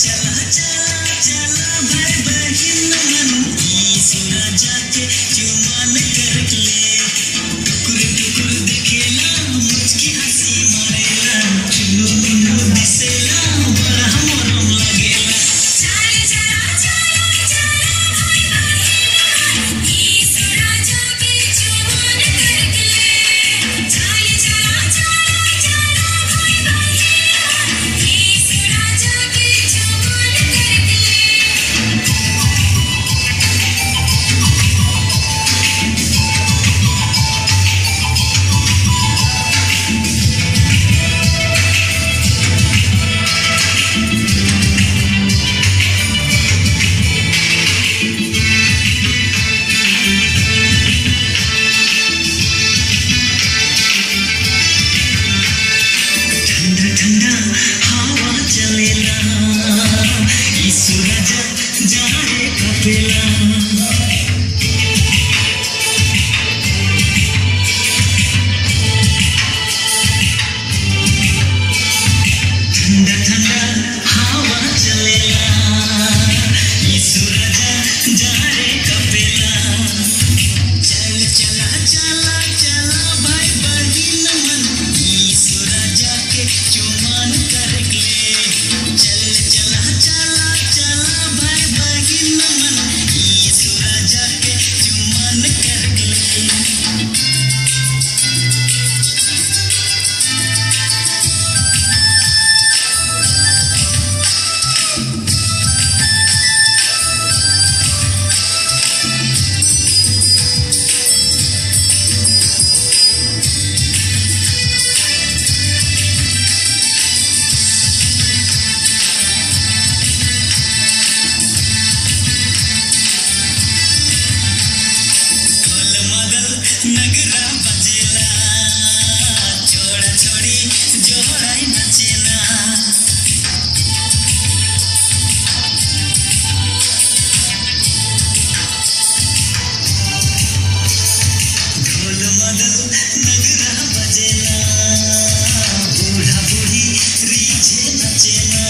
चला चला चला भाई बहिन मन ई सुना जाके चुमान कर ले टुकुर टुकुर देखेला मुझकी हंसी मारेला चुनु मुनु दिसेला बड़ा मोरम लगेला चल चला चला चला भाई बहिन ई सुना जाके चुमान कर ले चल चला चला चला भाई बहिन ई सुना जाके चुमान कर ले ठंडा ठंडा हवा चलेला ई सूरज जाड़े कपेला ठंडा ठंडा हवा चलेला ई सूरज जाड़े कपेला चल चला चला चला भाई बहिन मन ई सूरज के चुमान कर ले चल चला चला चला भाई बहिन मन ई सूरज के चुमान कर ले ढोल मदल नगरा बजेला छोड़ा छोड़ी जोड़ाई नचेला ढोल मदल नगरा बजेला बूढ़ा बूढ़ी रीझे नचेला